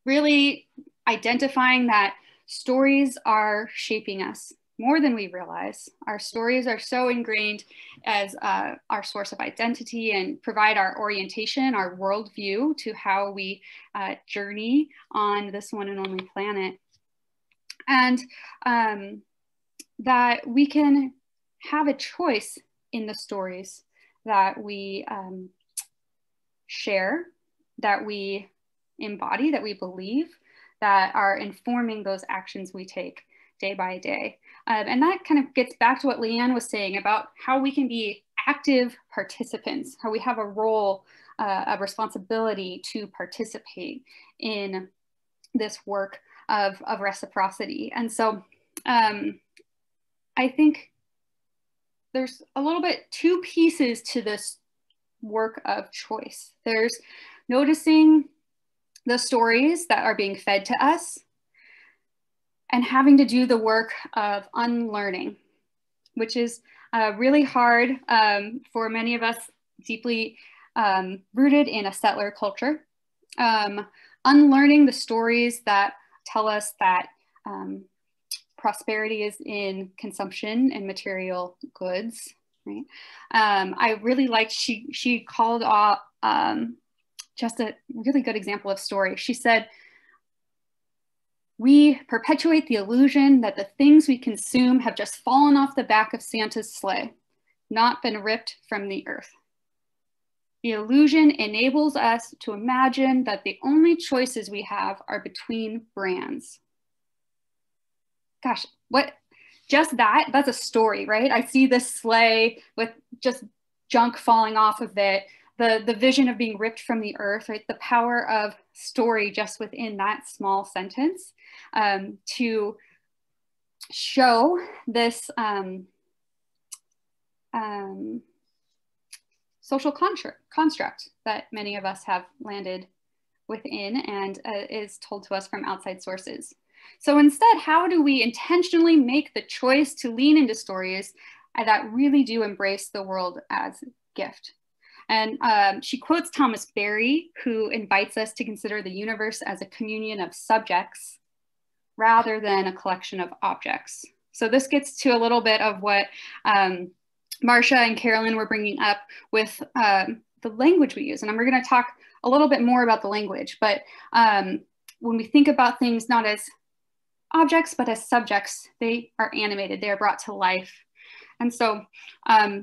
Speaker 2: really identifying that stories are shaping us more than we realize. Our stories are so ingrained as our source of identity and provide our orientation, our worldview to how we journey on this one and only planet. And that we can have a choice in the stories that we share, that we embody, that we believe, that are informing those actions we take day by day. And that kind of gets back to what Leanne was saying about how we can be active participants, how we have a role, a responsibility to participate in this work of reciprocity. And so I think there's a little bit two pieces to this work of choice. There's noticing the stories that are being fed to us and having to do the work of unlearning, which is really hard for many of us, deeply rooted in a settler culture. Unlearning the stories that tell us that prosperity is in consumption and material goods, right? I really liked, she called off just a really good example of story. She said, we perpetuate the illusion that the things we consume have just fallen off the back of Santa's sleigh, not been ripped from the earth. The illusion enables us to imagine that the only choices we have are between brands. Gosh, just that's a story, right? I see this sleigh with just junk falling off of it. The vision of being ripped from the earth, right? The power of story just within that small sentence to show this social construct that many of us have landed within and is told to us from outside sources. So instead, how do we intentionally make the choice to lean into stories that really do embrace the world as a gift? And she quotes Thomas Berry, who invites us to consider the universe as a communion of subjects rather than a collection of objects. So this gets to a little bit of what Marcia and Carolyn were bringing up with the language we use. And we're going to talk a little bit more about the language. But when we think about things not as objects, but as subjects, they are animated, they are brought to life. And so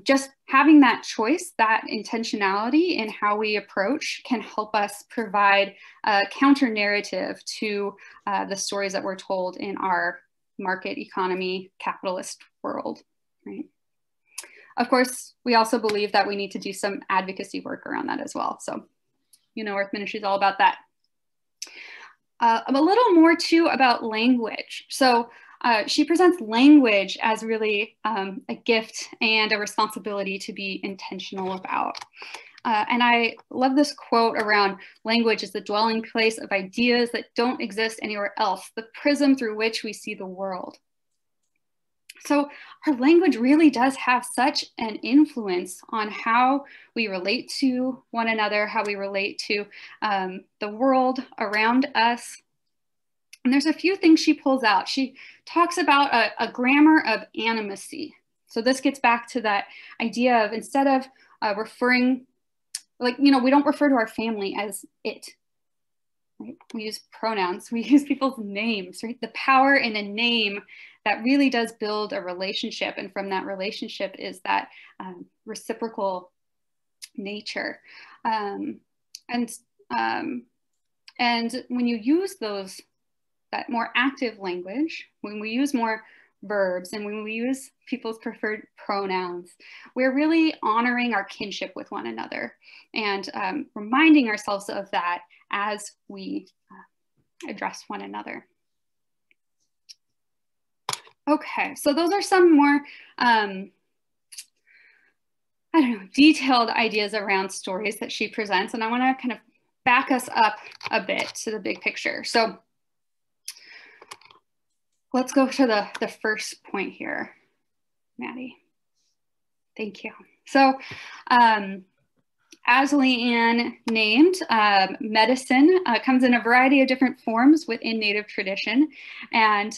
Speaker 2: just having that choice, that intentionality in how we approach can help us provide a counter narrative to the stories that we're told in our market economy, capitalist world, right? Of course, we also believe that we need to do some advocacy work around that as well. So, you know, Earth Ministry is all about that. A little more too about language. So she presents language as really a gift and a responsibility to be intentional about. And I love this quote around language is the dwelling place of ideas that don't exist anywhere else, the prism through which we see the world. So our language really does have such an influence on how we relate to one another, how we relate to the world around us. And there's a few things she pulls out. She talks about a grammar of animacy. So this gets back to that idea of instead of referring, like, you know, we don't refer to our family as it, right? We use pronouns, we use people's names, right? The power in a name that really does build a relationship. And from that relationship is that reciprocal nature. And when you use that more active language, when we use more verbs and when we use people's preferred pronouns, we're really honoring our kinship with one another and reminding ourselves of that as we address one another. Okay, so those are some more, I don't know, detailed ideas around stories that she presents. And I want to kind of back us up a bit to the big picture. So let's go to the first point here, Maddie. Thank you. So as Leanne named, medicine comes in a variety of different forms within Native tradition. And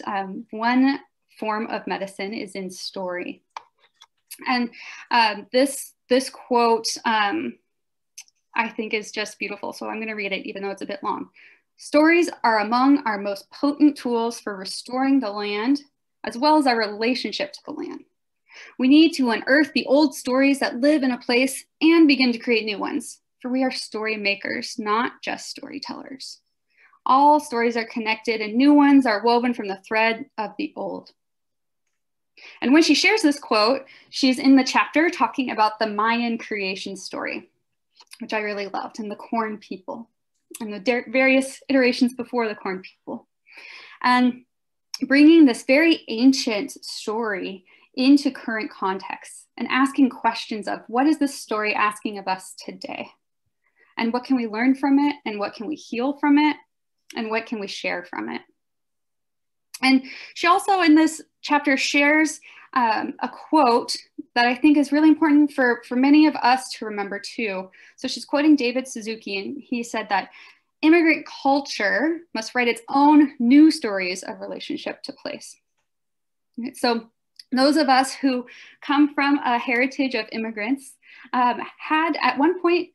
Speaker 2: one form of medicine is in story. And this quote, I think is just beautiful. So I'm going to read it, even though it's a bit long. Stories are among our most potent tools for restoring the land, as well as our relationship to the land. We need to unearth the old stories that live in a place and begin to create new ones, for we are story makers, not just storytellers. All stories are connected and new ones are woven from the thread of the old. And when she shares this quote, she's in the chapter talking about the Mayan creation story, which I really loved, and the corn people, and the various iterations before the corn people. And bringing this very ancient story into current context and asking questions of what is this story asking of us today? And what can we learn from it? And what can we heal from it? And what can we share from it? And she also in this chapter shares a quote that I think is really important for many of us to remember too. So she's quoting David Suzuki, and he said that immigrant culture must write its own new stories of relationship to place. So those of us who come from a heritage of immigrants had at one point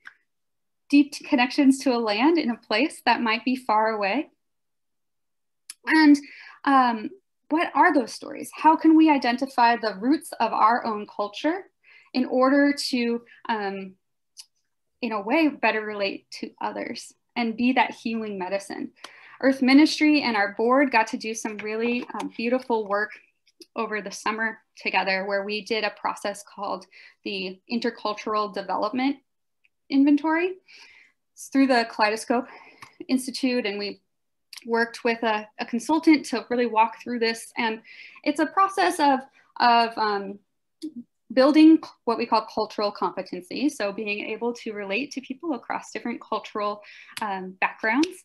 Speaker 2: deep connections to a land in a place that might be far away. And what are those stories? How can we identify the roots of our own culture in order to, in a way, better relate to others and be that healing medicine? Earth Ministry and our board got to do some really beautiful work over the summer together, where we did a process called the Intercultural Development Inventory. It's through the Kaleidoscope Institute, and we worked with a consultant to really walk through this. And it's a process of building what we call cultural competency. So being able to relate to people across different cultural backgrounds.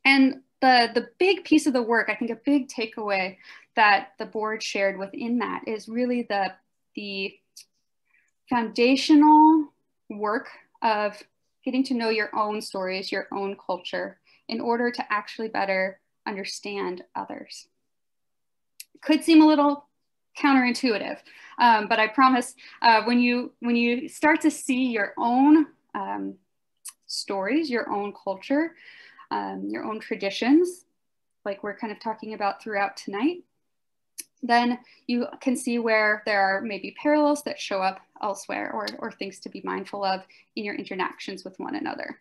Speaker 2: And the big piece of the work, I think a big takeaway that the board shared within that is really the foundational work of getting to know your own stories, your own culture, in order to actually better understand others. Could seem a little counterintuitive, but I promise when you start to see your own stories, your own culture, your own traditions, like we're kind of talking about throughout tonight, then you can see where there are maybe parallels that show up elsewhere, or things to be mindful of in your interactions with one another.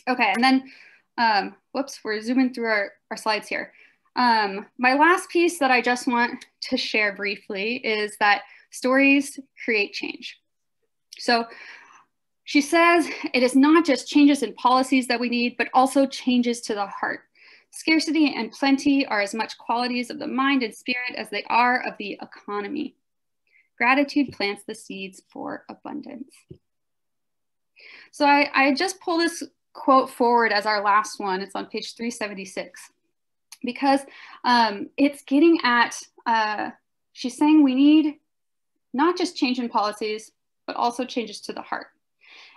Speaker 2: Okay, and then, whoops, we're zooming through our slides here. My last piece that I just want to share briefly is that stories create change. So she says it is not just changes in policies that we need, but also changes to the heart. Scarcity and plenty are as much qualities of the mind and spirit as they are of the economy. Gratitude plants the seeds for abundance. So I just pull this quote forward as our last one. It's on page 376, because it's getting at, she's saying we need not just change in policies, but also changes to the heart.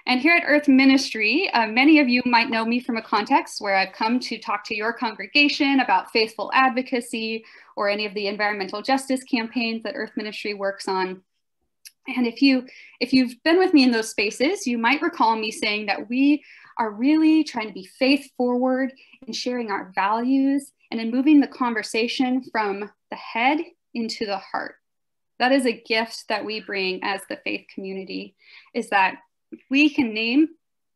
Speaker 2: And here at Earth Ministry, many of you might know me from a context where I've come to talk to your congregation about faithful advocacy or any of the environmental justice campaigns that Earth Ministry works on. And if you've been with me in those spaces, you might recall me saying that we are really trying to be faith forward in sharing our values and in moving the conversation from the head into the heart. That is a gift that we bring as the faith community, is that we can name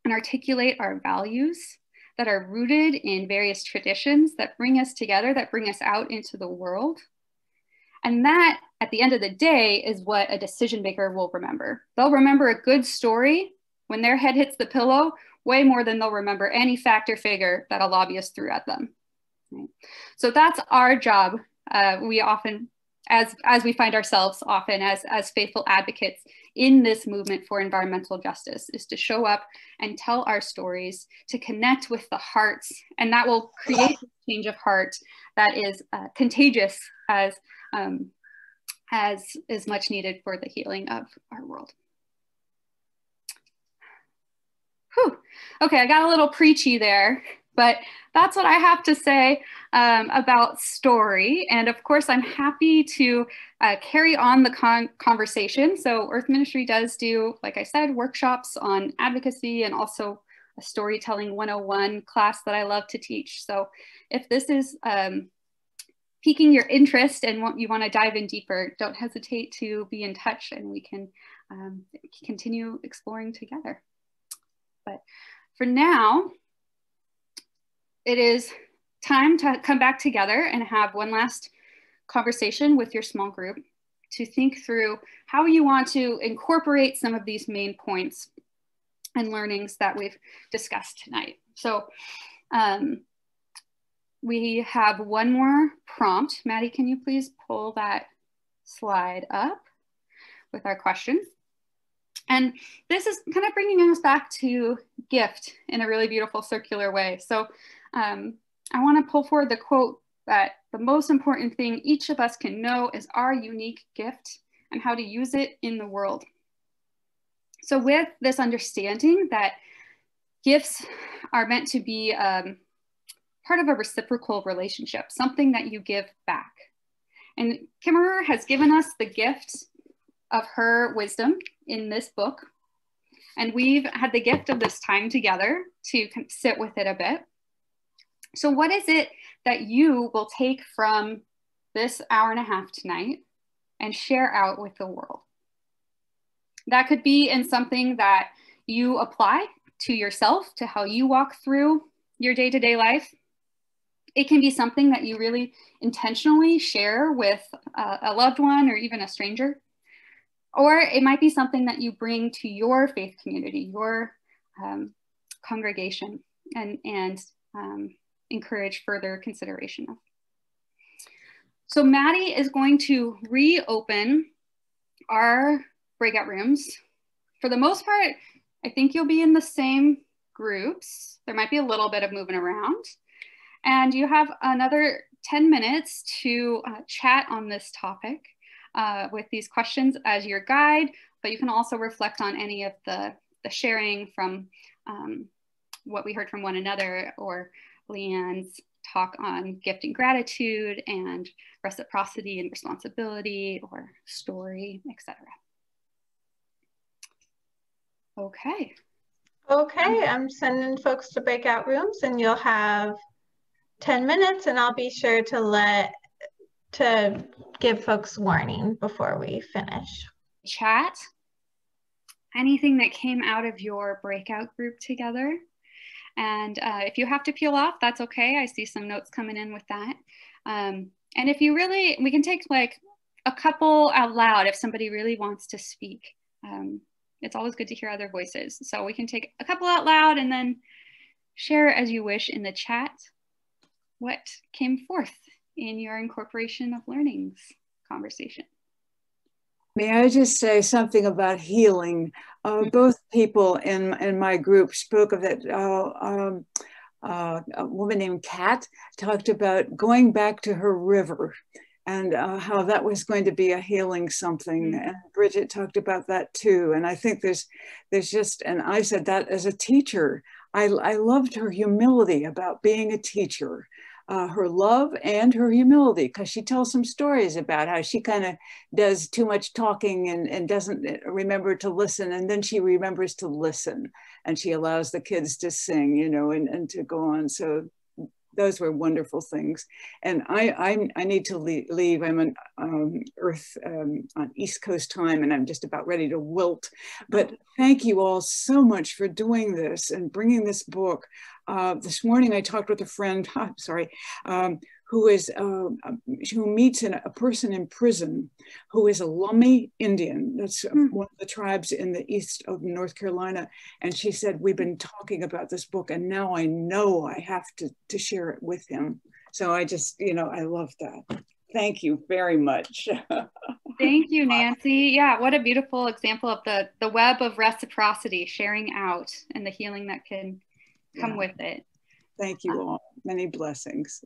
Speaker 2: and articulate our values that are rooted in various traditions that bring us together, that bring us out into the world. And that, at the end of the day, is what a decision maker will remember. They'll remember a good story when their head hits the pillow way more than they'll remember any fact or figure that a lobbyist threw at them. Right? So that's our job. We often, as we find ourselves often as faithful advocates in this movement for environmental justice, is to show up and tell our stories, to connect with the hearts, and that will create a change of heart that is contagious as is much needed for the healing of our world. Whew. Okay, I got a little preachy there, but that's what I have to say about story. And of course, I'm happy to carry on the conversation. So Earth Ministry does do, like I said, workshops on advocacy and also a storytelling 101 class that I love to teach. So if this is piquing your interest and you want to dive in deeper, don't hesitate to be in touch and we can continue exploring together. But for now, it is time to come back together and have one last conversation with your small group to think through how you want to incorporate some of these main points and learnings that we've discussed tonight. So we have one more prompt. Maddie, can you please pull that slide up with our questions? And this is kind of bringing us back to gift in a really beautiful circular way. So I want to pull forward the quote that the most important thing each of us can know is our unique gift and how to use it in the world. So with this understanding that gifts are meant to be part of a reciprocal relationship, something that you give back. And Kimmerer has given us the gift of her wisdom in this book. And we've had the gift of this time together to sit with it a bit. So what is it that you will take from this hour and a half tonight and share out with the world? That could be in something that you apply to yourself, to how you walk through your day-to-day life. It can be something that you really intentionally share with a loved one or even a stranger. Or it might be something that you bring to your faith community, your congregation, and encourage further consideration of. So Maddie is going to reopen our breakout rooms. For the most part, I think you'll be in the same groups. There might be a little bit of moving around. And you have another 10 minutes to chat on this topic with these questions as your guide, but you can also reflect on any of the sharing from what we heard from one another, or Leanne's talk on gift and gratitude and reciprocity and responsibility, or story, etc. Okay.
Speaker 3: Okay, I'm sending folks to breakout rooms, and you'll have 10 minutes, and I'll be sure to give folks warning before we finish.
Speaker 2: Chat, anything that came out of your breakout group together. And if you have to peel off, that's okay. I see some notes coming in with that. And if you really, we can take like a couple out loud if somebody really wants to speak. It's always good to hear other voices. So we can take a couple out loud and then share as you wish in the chat what came forth in your incorporation of learnings conversation.
Speaker 11: May I just say something about healing? Both people in my group spoke of that. A woman named Kat talked about going back to her river and how that was going to be a healing something. And Bridget talked about that too. And I think there's just, and I said that as a teacher, I loved her humility about being a teacher. Her love and her humility, because she tells some stories about how she kind of does too much talking and doesn't remember to listen, and then she remembers to listen, and she allows the kids to sing, you know, and to go on. So those were wonderful things. And I need to leave. I'm on Earth on East Coast time, and I'm just about ready to wilt. But thank you all so much for doing this and bringing this book. This morning I talked with a friend, who meets a person in prison who is a Lummi Indian. That's one of the tribes in the east of North Carolina. And she said, we've been talking about this book, and now I know I have to share it with him. So I just, you know, I love that. Thank you very much.
Speaker 2: Thank you, Nancy. Yeah, what a beautiful example of the web of reciprocity, sharing out, and the healing that can come with it.
Speaker 11: Thank you all. Many blessings.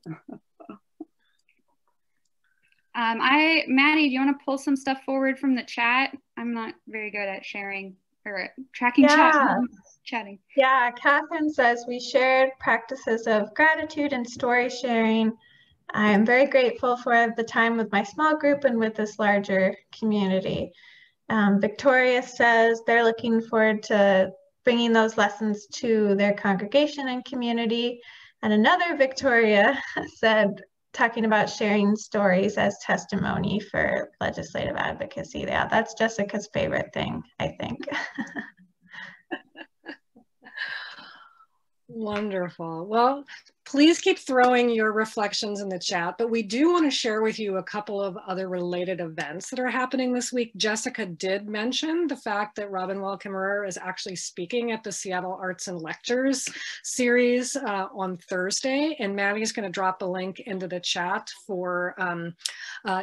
Speaker 2: Maddie, do you want to pull some stuff forward from the chat? I'm not very good at sharing or tracking chatting.
Speaker 3: Yeah, Catherine says, we shared practices of gratitude and story sharing. I am very grateful for the time with my small group and with this larger community. Victoria says they're looking forward to bringing those lessons to their congregation and community. And another Victoria said, talking about sharing stories as testimony for legislative advocacy. Yeah, that's Jessica's favorite thing, I think.
Speaker 1: Wonderful. Well, please keep throwing your reflections in the chat, but we do want to share with you a couple of other related events that are happening this week. Jessica did mention the fact that Robin Wall Kimmerer is actually speaking at the Seattle Arts and Lectures series on Thursday, and Maddie's going to drop a link into the chat for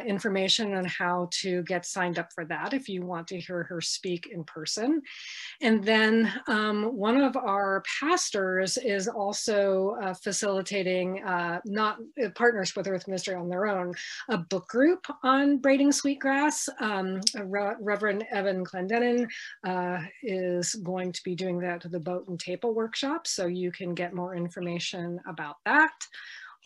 Speaker 1: information on how to get signed up for that if you want to hear her speak in person. And then one of our pastors is also facilitating, not partners with Earth Mystery on their own, a book group on braiding sweetgrass. Reverend Evan Clendenin is going to be doing that to the Boat and Taple workshop, so you can get more information about that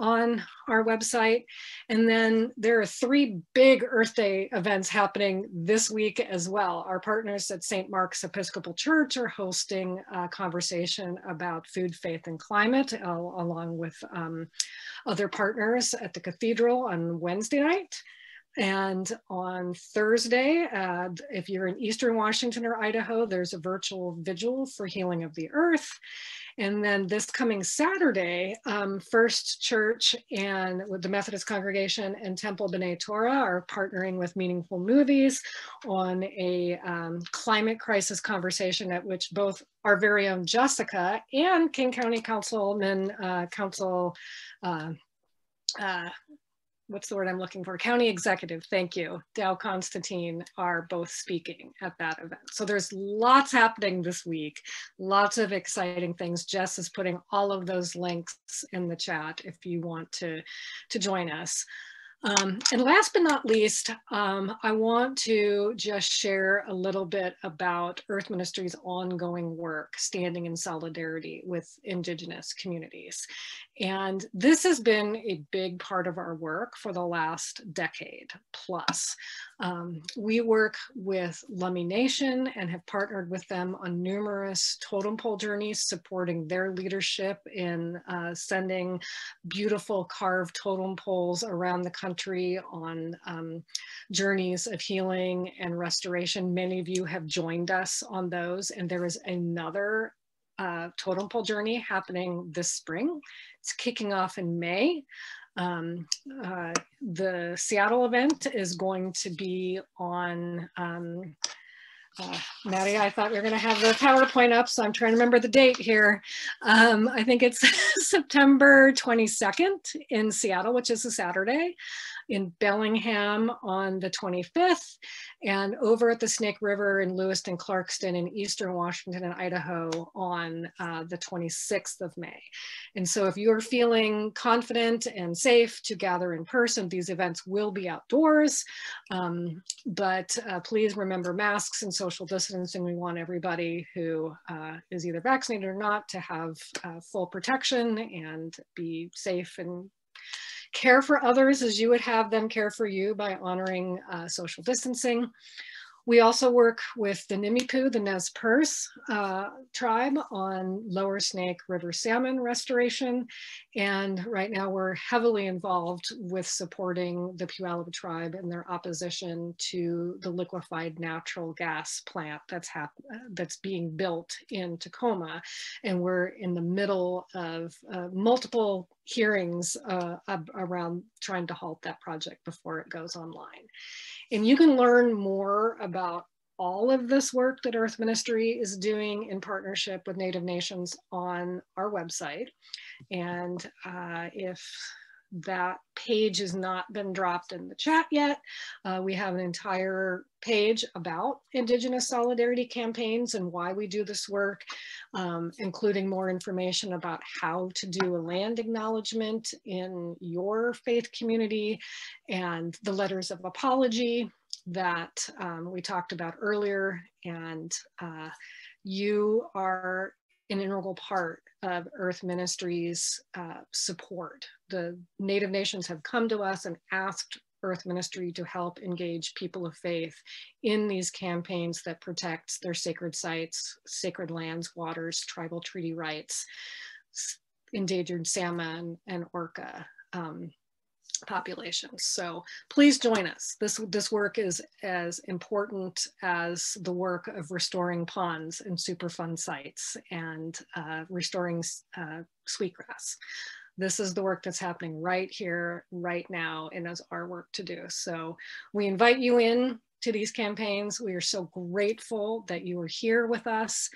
Speaker 1: on our website. And then there are 3 big Earth Day events happening this week as well. Our partners at St. Mark's Episcopal Church are hosting a conversation about food, faith, and climate, along with other partners at the cathedral on Wednesday night. And on Thursday, if you're in Eastern Washington or Idaho, there's a virtual vigil for healing of the earth. And then this coming Saturday, First Church and with the Methodist Congregation and Temple B'nai Torah are partnering with Meaningful Movies on a climate crisis conversation at which both our very own Jessica and King County Councilman, what's the word I'm looking for? County executive, thank you, Dow Constantine, are both speaking at that event. So there's lots happening this week, lots of exciting things. Jess is putting all of those links in the chat if you want to join us. And last but not least, I want to just share a little bit about Earth Ministry's ongoing work, standing in solidarity with Indigenous communities. And this has been a big part of our work for the last decade plus. We work with Lummi Nation and have partnered with them on numerous totem pole journeys, supporting their leadership in sending beautiful carved totem poles around the country on journeys of healing and restoration. Many of you have joined us on those, and there is another totem pole journey happening this spring. It's kicking off in May. The Seattle event is going to be on, Maddie, I thought we were going to have the PowerPoint up, so I'm trying to remember the date here. I think it's September 22nd in Seattle, which is a Saturday, in Bellingham on the 25th, and over at the Snake River in Lewiston, Clarkston in Eastern Washington and Idaho on the 26th of May. And so if you're feeling confident and safe to gather in person, these events will be outdoors, but please remember masks and social distancing. We want everybody who is either vaccinated or not to have full protection and be safe and care for others as you would have them care for you by honoring social distancing. We also work with the Nimipu, the Nez Perce tribe, on Lower Snake River salmon restoration. And right now we're heavily involved with supporting the Puyallup tribe in their opposition to the liquefied natural gas plant that's being built in Tacoma. And we're in the middle of multiple hearings around trying to halt that project before it goes online. And you can learn more about all of this work that Earth Ministry is doing in partnership with Native Nations on our website. And if that page has not been dropped in the chat yet, we have an entire page about Indigenous solidarity campaigns and why we do this work, including more information about how to do a land acknowledgement in your faith community, and the letters of apology that we talked about earlier. And you are an integral part of Earth Ministry's support. The Native Nations have come to us and asked Earth Ministry to help engage people of faith in these campaigns that protect their sacred sites, sacred lands, waters, tribal treaty rights, endangered salmon and orca populations. So please join us. This work is as important as the work of restoring ponds and Superfund sites and restoring sweetgrass. This is the work that's happening right here, right now, and is our work to do. So we invite you in to these campaigns. We are so grateful that you are here with us.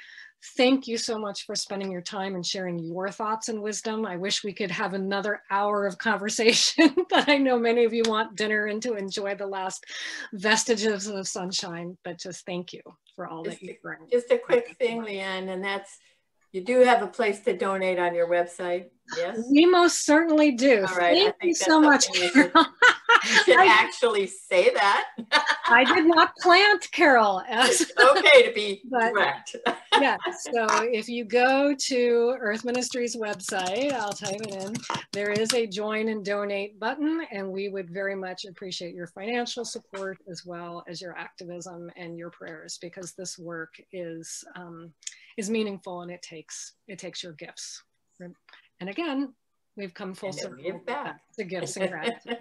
Speaker 1: Thank you so much for spending your time and sharing your thoughts and wisdom. I wish we could have another hour of conversation, but I know many of you want dinner and to enjoy the last vestiges of sunshine, but just thank you for all that you bring.
Speaker 5: Just a quick thing, Leanne, and that's, you do have a place to donate on your website, yes?
Speaker 1: We most certainly do.
Speaker 5: All right,
Speaker 1: Thank you so much, Carol.
Speaker 5: You should actually say that.
Speaker 1: I did not plant, Carol.
Speaker 5: It's okay to be direct.
Speaker 1: Yeah, so if you go to Earth Ministry's website, I'll type it in, there is a join and donate button, and we would very much appreciate your financial support as well as your activism and your prayers, because this work is meaningful and it takes your gifts. And again, we've come full circle to gifts and gratitude.